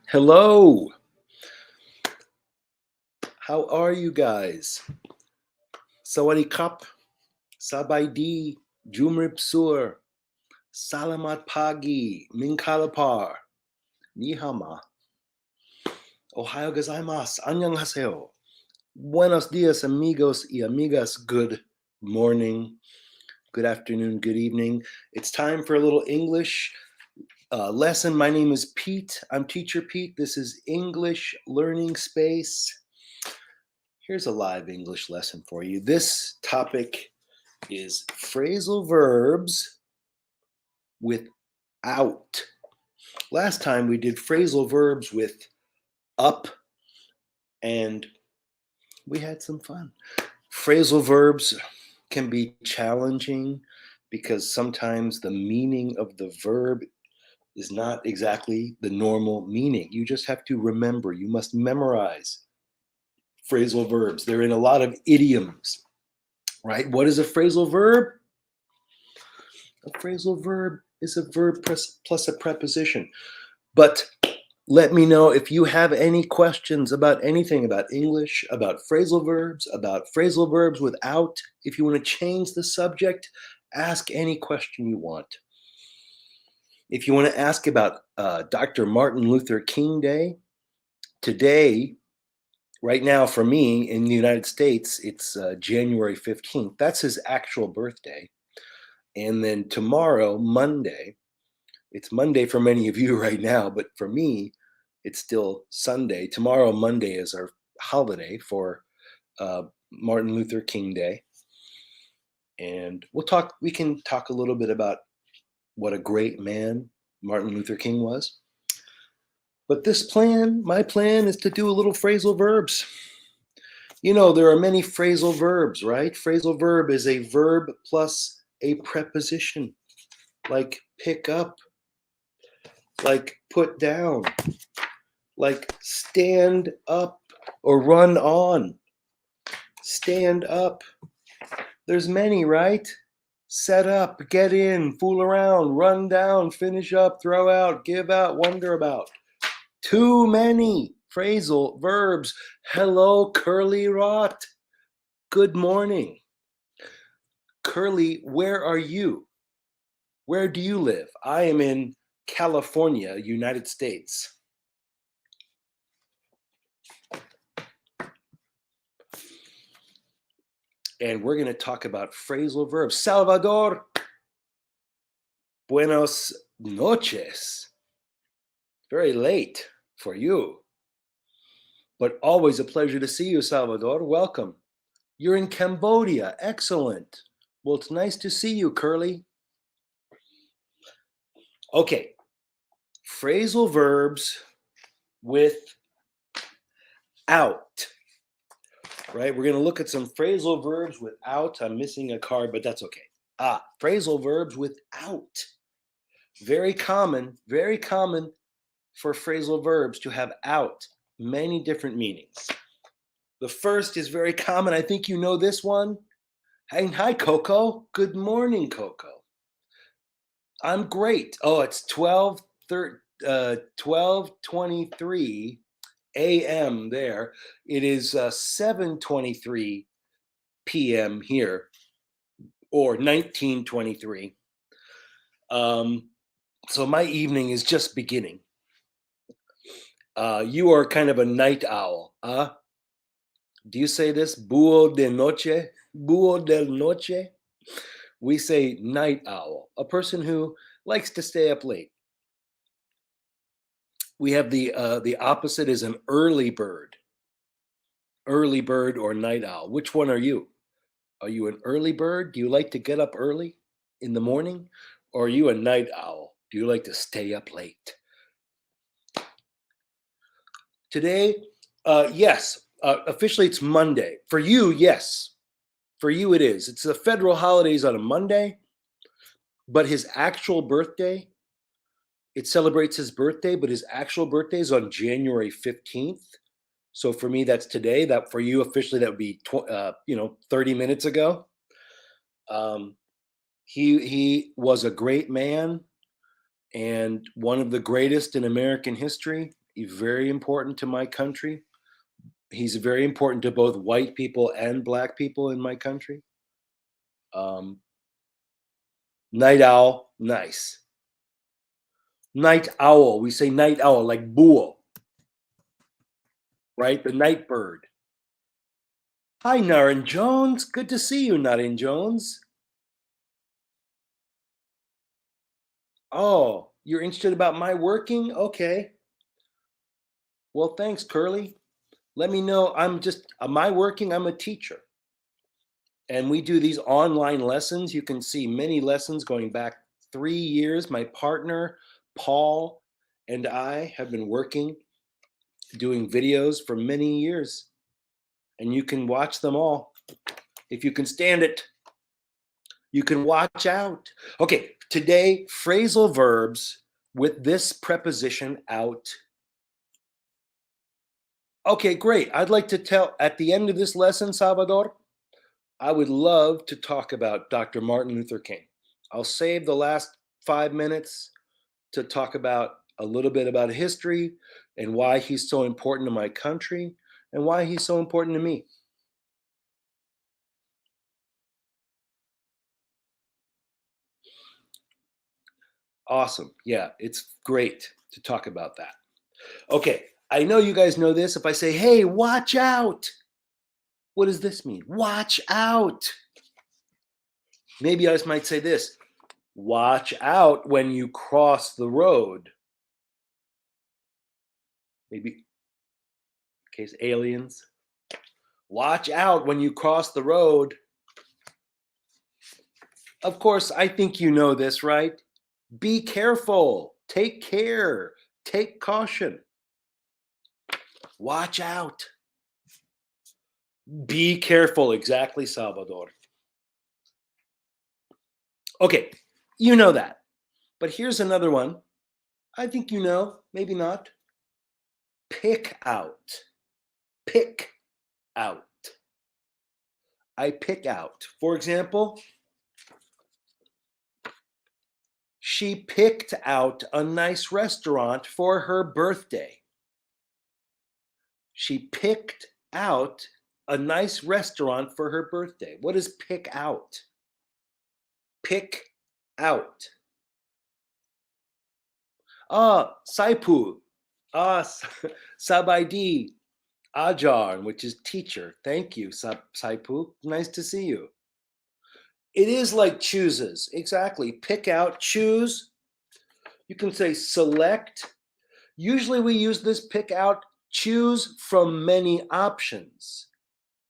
Hello. How are you guys? Sawadee kap, sabay di, jumrip sur, salamat pagi, minkalapar, nihama, ohayo gozaimasu, annyeonghaseyo. Buenos dias, amigos y amigas. Good morning, good afternoon, good evening. It's time for a little English lesson. My name is Pete. I'm Teacher Pete. This is English Learning Space. Here's a live English lesson for you. This topic is phrasal verbs with out. Last time we did phrasal verbs with up, and we had some fun. Phrasal verbs can be challenging because sometimes the meaning of the verb is not exactly the normal meaning. You just have to remember, you must memorize phrasal verbs. They're in a lot of idioms, right? What is a phrasal verb? A phrasal verb is a verb plus a preposition. But let me know if you have any questions about anything about English, about phrasal verbs without. If you want to change the subject, ask any question you want. If you want to ask about Dr. Martin Luther King Day, today, right now for me in the United States, it's January 15th. That's his actual birthday. And then tomorrow, Monday, it's Monday for many of you right now, but for me, it's still Sunday. Tomorrow, Monday, is our holiday for Martin Luther King Day. And we can talk a little bit about what a great man Martin Luther King was. But my plan is to do a little phrasal verbs. You know, there are many phrasal verbs, right? Phrasal verb is a verb plus a preposition, like pick up, like put down, like stand up or run on. Stand up. There's many, right? Set up, get in, fool around, run down, finish up, throw out, give out, wonder about. Too many phrasal verbs. Hello, Curly Rot. Good morning. Curly, where are you? Where do you live? I am in California, United States. And we're going to talk about phrasal verbs. Salvador, buenos noches. Very late for you, but always a pleasure to see you, Salvador. Welcome. You're in Cambodia. Excellent. Well, it's nice to see you, Curly. Okay, phrasal verbs with out. Right? We're going to look at some phrasal verbs without. I'm missing a card, but that's okay. Phrasal verbs without. Very common for phrasal verbs to have out. Many different meanings. The first is very common. I think you know this one. Hi, Coco. Good morning, Coco. I'm great. Oh, it's 12:23 a.m. there. It is 7:23 p.m. here, or 19:23. So my evening is just beginning. You are kind of a night owl, huh? Do you say this? Búho de noche? Búho del noche? We say night owl, a person who likes to stay up late. We have the opposite is an early bird or night owl. Which one are you? Are you an early bird? Do you like to get up early in the morning? Or are you a night owl? Do you like to stay up late? Today, yes, officially it's Monday. For you, yes. For you, it is. It's the federal holidays on a Monday, but his actual birthday, it celebrates his birthday, but his actual birthday is on January 15th. So for me, that's today. That for you, officially, that would be 30 minutes ago. He was a great man and one of the greatest in American history. He's very important to my country. He's very important to both white people and black people in my country. Um, Night owl, nice. Night owl, we say night owl like bull, right? The night bird. Hi, Naren Jones. Good to see you, Naren Jones. Oh, you're interested about my working? Okay. Well, thanks, Curly. Let me know. I'm just, my working, I'm a teacher. And we do these online lessons. You can see many lessons going back 3 years. My partner, Paul, and I have been working, doing videos for many years. And you can watch them all. If you can stand it, you can watch out. Okay, today, phrasal verbs with this preposition out. Okay, great. I'd like to tell at the end of this lesson, Salvador, I would love to talk about Dr. Martin Luther King. I'll save the last 5 minutes to talk about a little bit about history and why he's so important to my country and why he's so important to me. Awesome. Yeah, it's great to talk about that. Okay, I know you guys know this. If I say, hey, watch out, what does this mean? Watch out. Maybe I just might say this, watch out when you cross the road. Maybe, in case aliens. Watch out when you cross the road. Of course, I think you know this, right? Be careful. Take care. Take caution. Watch out. Be careful. Exactly, Salvador. Okay, you know that. But here's another one. I think you know, maybe not. Pick out. Pick out. I pick out. For example, she picked out a nice restaurant for her birthday. She picked out a nice restaurant for her birthday. What is pick out? Pick out. Saipu. Sabaidi. Ajar, which is teacher. Thank you, Saipu. Nice to see you. It is like chooses. Exactly. Pick out, choose. You can say select. Usually we use this pick out, choose from many options,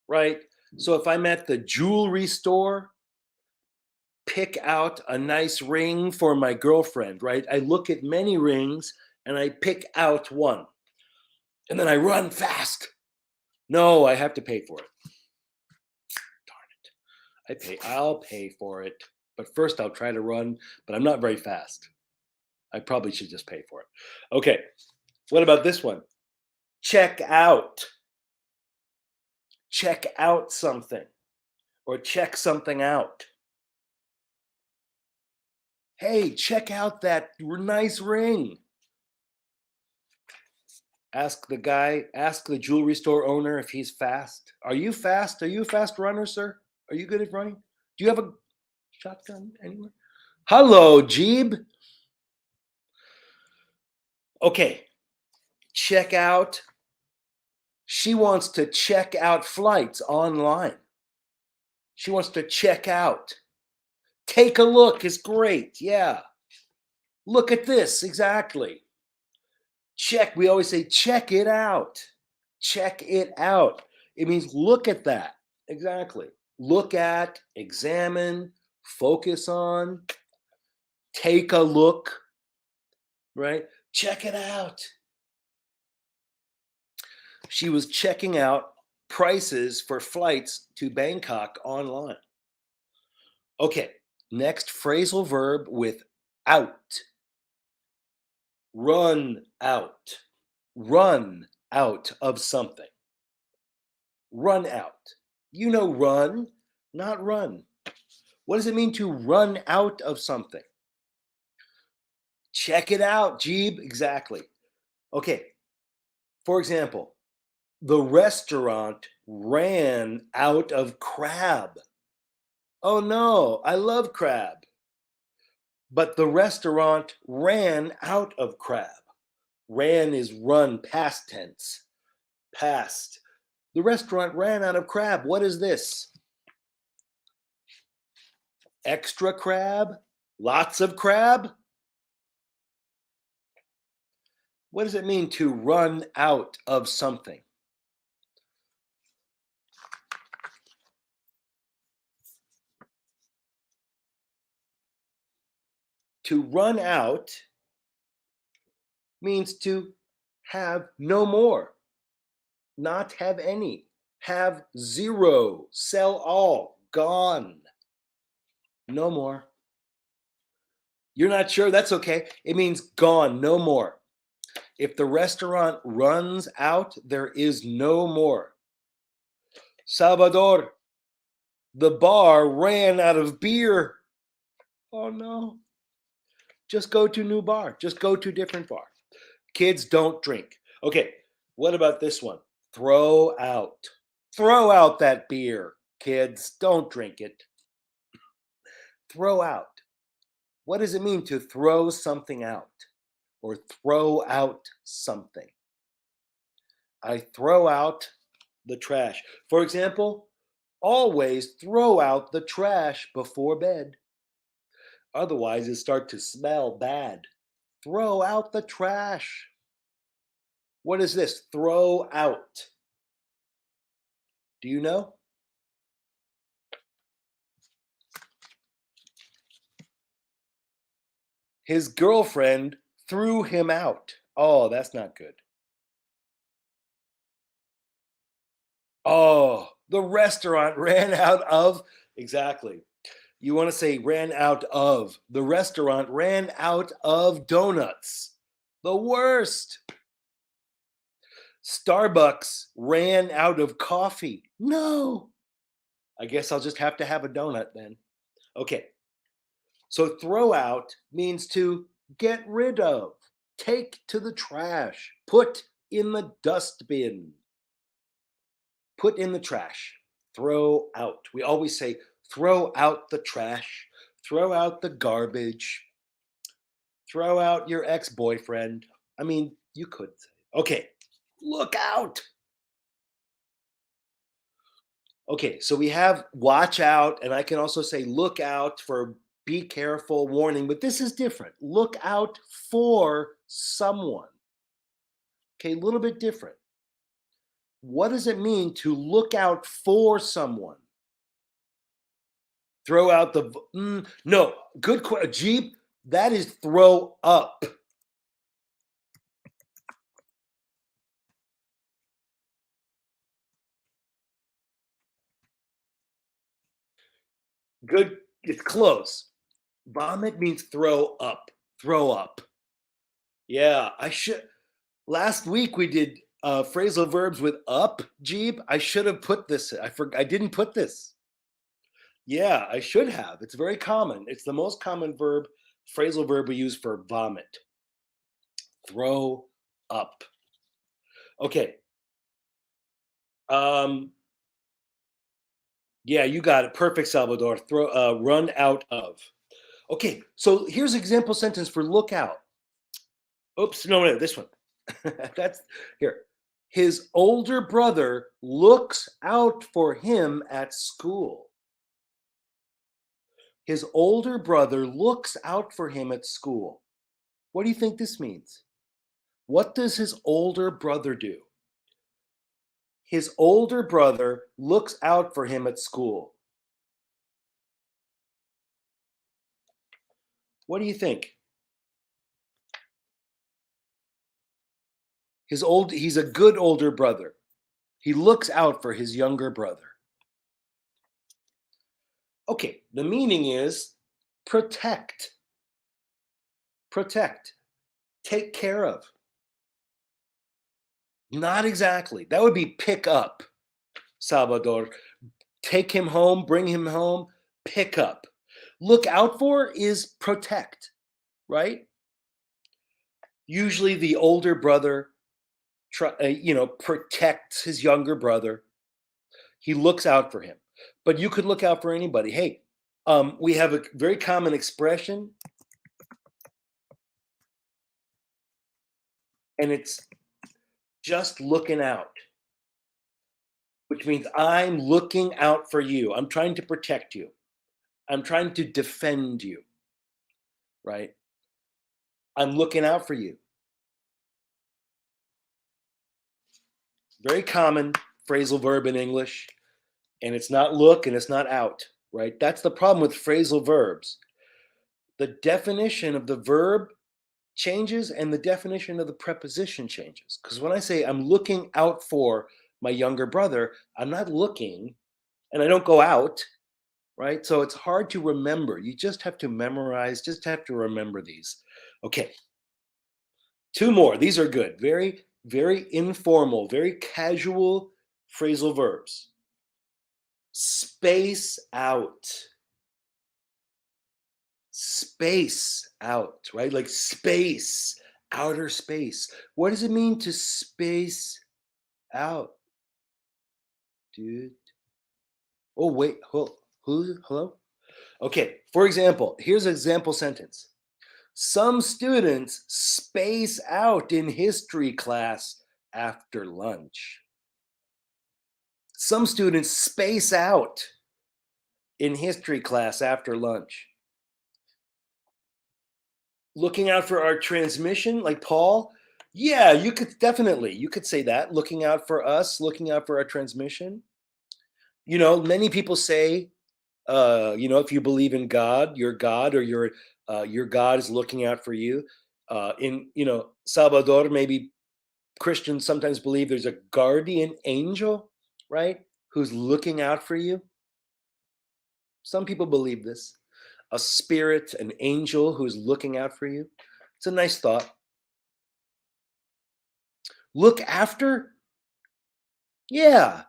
right? So if I'm at the jewelry store, pick out a nice ring for my girlfriend, right? I look at many rings and I pick out one. And then I run fast. No, I have to pay for it. Darn it. I'll pay for it. But first I'll try to run, but I'm not very fast. I probably should just pay for it. Okay. What about this one? Check out. Check out something or check something out. Hey, check out that nice ring. Ask the jewelry store owner if he's fast. Are you fast? Are you a fast runner, sir? Are you good at running? Do you have a shotgun anywhere? Hello, Jeeb. Okay, check out. She wants to check out flights online. She wants to check out. Take a look is great. Yeah. Look at this. Exactly. Check. We always say, check it out. Check it out. It means look at that. Exactly. Look at, examine, focus on, take a look, right? Check it out. She was checking out prices for flights to Bangkok online. Okay, next phrasal verb with out. Run out. Run out of something. Run out. You know run, not run. What does it mean to run out of something? Check it out, Jeeb. Exactly. Okay, For example, the restaurant ran out of crab. Oh no, I love crab. But the restaurant ran out of crab. Ran is run, past tense. Past. The restaurant ran out of crab. What is this? Extra crab? Lots of crab? What does it mean to run out of something? To run out means to have no more, not have any, have zero, sell all, gone, no more. You're not sure? That's okay. It means gone, no more. If the restaurant runs out, there is no more. Salvador, the bar ran out of beer. Oh no. Just go to new bar. Just go to different bar. Kids don't drink. Okay, what about this one? Throw out. Throw out that beer. Kids, don't drink it. Throw out. What does it mean to throw something out or throw out something? I throw out the trash. For example, always throw out the trash before bed. Otherwise, it starts to smell bad. Throw out the trash. What is this? Throw out. Do you know? His girlfriend threw him out. Oh, that's not good. Oh, the restaurant ran out of. Exactly. You want to say ran out of. The restaurant ran out of donuts. The worst. Starbucks ran out of coffee. No. I guess I'll just have to have a donut then. Okay. So throw out means to get rid of, take to the trash, put in the dustbin. Put in the trash. Throw out. We always say throw out the trash, throw out the garbage, throw out your ex-boyfriend. I mean, you could say. Okay. Look out. Okay, so we have watch out, and I can also say look out for be careful, warning, but this is different. Look out for someone. Okay, a little bit different. What does it mean to look out for someone? Throw out the no, good question. Jeep, that is throw up. Good, it's close. Vomit means throw up. Throw up. Yeah, I should. Last week we did phrasal verbs with up, Jeep. I should have put this. I didn't put this. Yeah, I should have. It's very common. It's the most common verb, phrasal verb we use for vomit. Throw up. Okay. Yeah, you got it. Perfect, Salvador. Run out of. Okay, so here's example sentence for look out. Oops, no, this one. That's here. His older brother looks out for him at school. His older brother looks out for him at school. What do you think this means? What does his older brother do? His older brother looks out for him at school. What do you think? He's a good older brother. He looks out for his younger brother. Okay, the meaning is protect. Protect. Take care of. Not exactly. That would be pick up, Salvador. Take him home, bring him home, pick up. Look out for is protect, right? Usually the older brother protects his younger brother. He looks out for him. But you could look out for anybody. Hey, we have a very common expression, and it's just looking out, which means I'm looking out for you. I'm trying to protect you. I'm trying to defend you, right? I'm looking out for you. Very common phrasal verb in English, and it's not look and it's not out, right? That's the problem with phrasal verbs. The definition of the verb changes and the definition of the preposition changes. Because when I say I'm looking out for my younger brother, I'm not looking and I don't go out, right? So it's hard to remember. You just have to memorize, just have to remember these. Okay, two more. These are good. Very, very informal, very casual phrasal verbs. Space out. Space out, right? Like space, outer space. What does it mean to space out, dude? Oh, wait, hello? Okay, for example, here's an example sentence. Some students space out in history class after lunch. Some students space out in history class after lunch. Looking out for our transmission, like Paul? Yeah, you could say that. Looking out for us, looking out for our transmission. Many people say, if you believe in God, your God or your God is looking out for you. In Salvador, maybe Christians sometimes believe there's a guardian angel, right, who's looking out for you. Some people believe this. A spirit, an angel who's looking out for you. It's a nice thought. Look after? Yeah.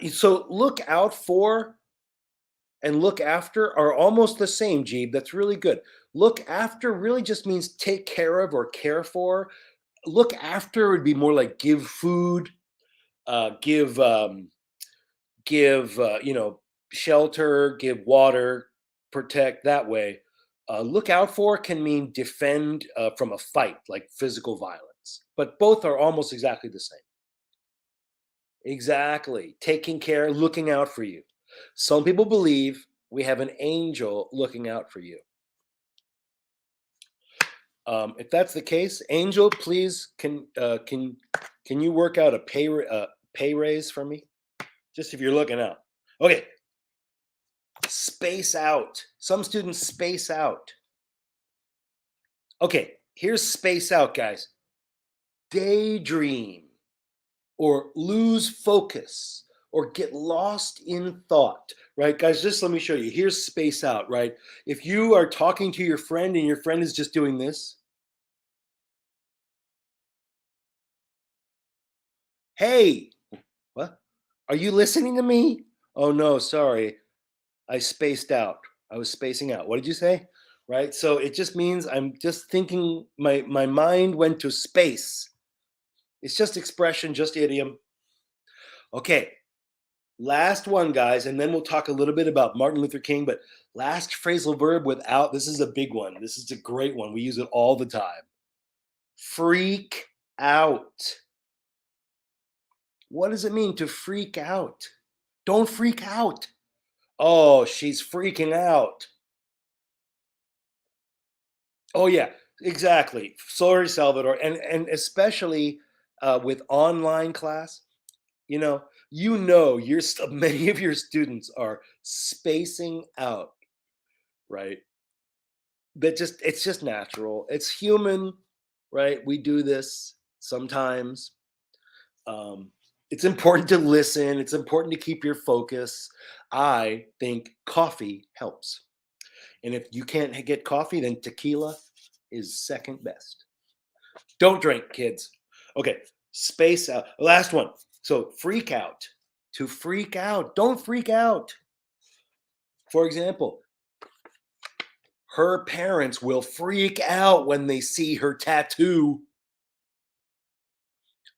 So look out for and look after are almost the same, Jeeb. That's really good. Look after really just means take care of or care for. Look after would be more like give food, give shelter, give water, protect that way. Look out for can mean defend from a fight, like physical violence. But both are almost exactly the same. Exactly. Taking care, looking out for you. Some people believe we have an angel looking out for you. If that's the case, Angel, please can you work out a pay raise for me? Just if you're looking out. Okay. Space out. Some students space out. Okay, here's space out, guys. Daydream or lose focus or get lost in thought, right? Guys, just let me show you. Here's space out, right? If you are talking to your friend and your friend is just doing this, hey, what? Are you listening to me? Oh no, sorry. I spaced out. I was spacing out. What did you say? Right? So it just means I'm just thinking my mind went to space. It's just expression, just idiom. Okay. Last one, guys, and then we'll talk a little bit about Martin Luther King, but last phrasal verb without, this is a big one. This is a great one. We use it all the time. Freak out. What does it mean to freak out? Don't freak out. Oh, she's freaking out. Oh yeah, exactly. Sorry, Salvador, and especially with online class, many of your students are spacing out, right? It's just natural. It's human, right? We do this sometimes. It's important to listen. It's important to keep your focus. I think coffee helps. And if you can't get coffee, then tequila is second best. Don't drink, kids. Okay, space out. Last one. So freak out. To freak out. Don't freak out. For example, her parents will freak out when they see her tattoo.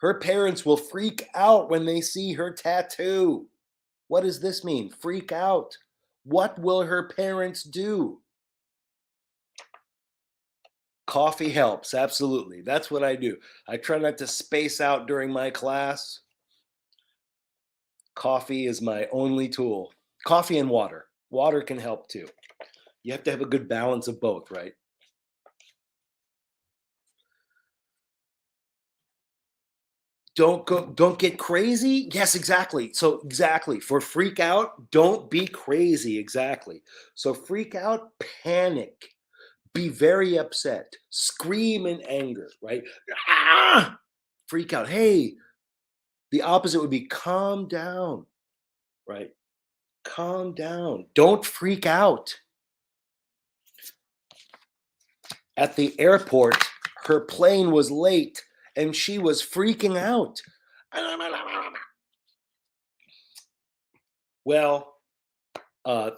Her parents will freak out when they see her tattoo. What does this mean? Freak out. What will her parents do? Coffee helps, absolutely. That's what I do. I try not to space out during my class. Coffee is my only tool. Coffee and water. Water can help too. You have to have a good balance of both, right? Don't get crazy. Yes, exactly. So exactly, for freak out, don't be crazy. Exactly. So freak out, panic, be very upset, scream in anger, right? Ah! Freak out. Hey, the opposite would be calm down, right? Calm down. Don't freak out. At the airport, her plane was late and she was freaking out. Well,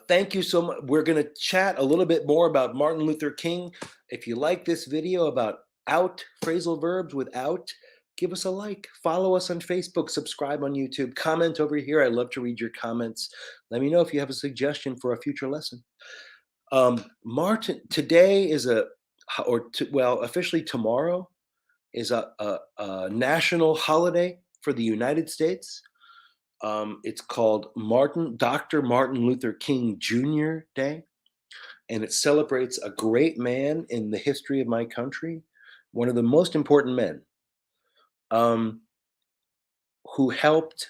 thank you so much. We're going to chat a little bit more about Martin Luther King. If you like this video about out phrasal verbs with out, give us a like. Follow us on Facebook. Subscribe on YouTube. Comment over here. I love to read your comments. Let me know if you have a suggestion for a future lesson. Martin, today is officially tomorrow is a national holiday for the United States. It's called Dr. Martin Luther King Jr. Day, and it celebrates a great man in the history of my country, one of the most important men, um, who helped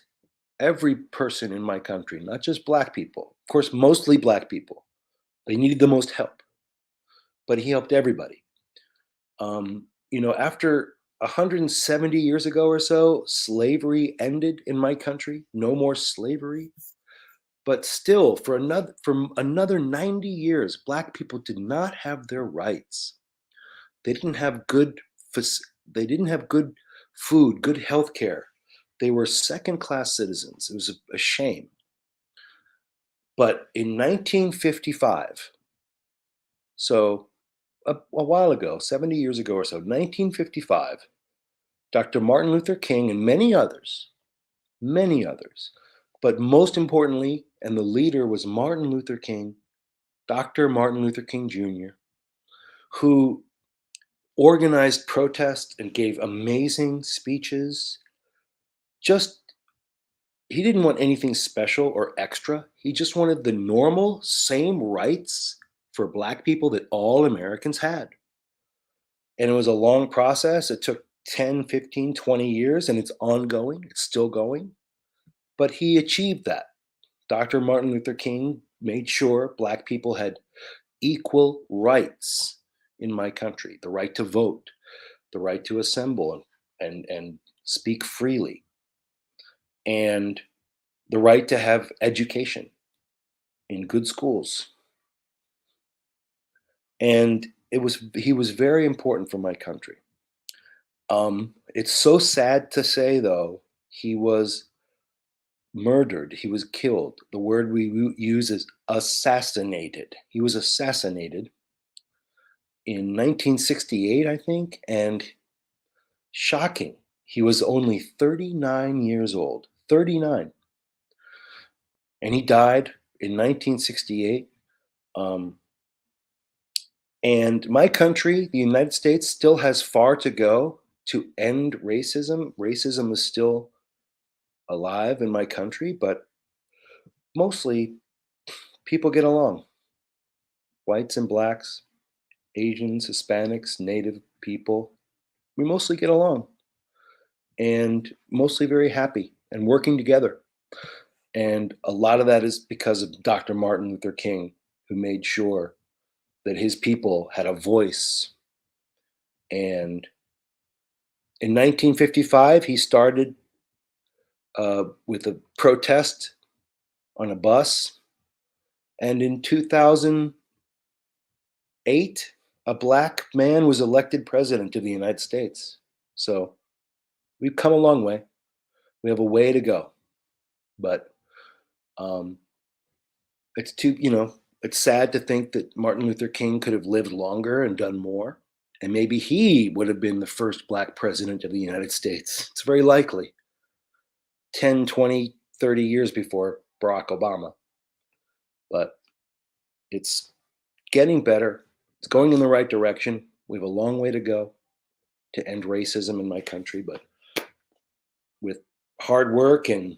every person in my country, not just Black people. Of course, mostly Black people. They needed the most help, but he helped everybody. After 170 years ago or so, slavery ended in my country. No more slavery. But still, for another 90 years, Black people did not have their rights. They didn't have good they didn't have good food, good health care. They were second-class citizens. It was a shame. But in 1955, so a while ago, 70 years ago or so, 1955, Dr. Martin Luther King and many others, but most importantly, and the leader was Martin Luther King, Dr. Martin Luther King Jr., who organized protests and gave amazing speeches. Just, he didn't want anything special or extra. He just wanted the normal, same rights for Black people that all Americans had. And it was a long process. It took 10, 15, 20 years, and it's ongoing. It's still going. But he achieved that. Dr. Martin Luther King made sure Black people had equal rights in my country, the right to vote, the right to assemble and speak freely, and the right to have education in good schools. And he was very important for my country. It's so sad to say, though, he was murdered. He was killed. The word we use is assassinated. He was assassinated in 1968, I think, and shocking. He was only 39 years old. 39. And he died in 1968. And my country, the United States, still has far to go to end racism. Racism is still alive in my country, but mostly people get along. Whites and blacks, Asians, Hispanics, Native people, we mostly get along and mostly very happy and working together. And a lot of that is because of Dr. Martin Luther King, who made sure that his people had a voice. And in 1955, he started with a protest on a bus. And in 2008, a Black man was elected president of the United States. So we've come a long way. We have a way to go. But um, it's sad to think that Martin Luther King could have lived longer and done more. And maybe he would have been the first Black president of the United States. It's very likely. 10, 20, 30 years before Barack Obama. But it's getting better. It's going in the right direction. We have a long way to go to end racism in my country, but with hard work and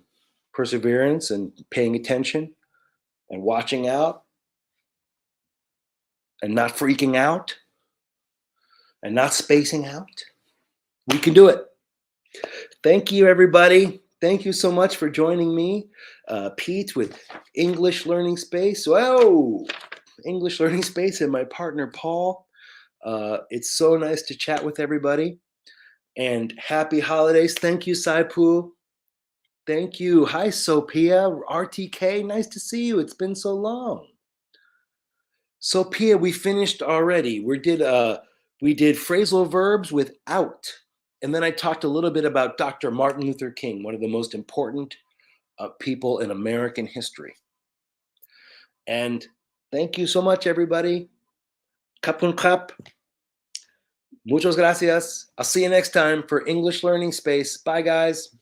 perseverance and paying attention and watching out and not freaking out and not spacing out, we can do it. Thank you, everybody. Thank you so much for joining me, Pete, with English Learning Space. Whoa, English Learning Space, and my partner, Paul. It's so nice to chat with everybody. And happy holidays. Thank you, Saipu. Thank you. Hi, Sophia. RTK, nice to see you. It's been so long. Sophia, we finished already. We did phrasal verbs with out. And then I talked a little bit about Dr. Martin Luther King, one of the most important people in American history. And thank you so much, everybody. Kapun kap. Muchas gracias. I'll see you next time for English Learning Space. Bye, guys.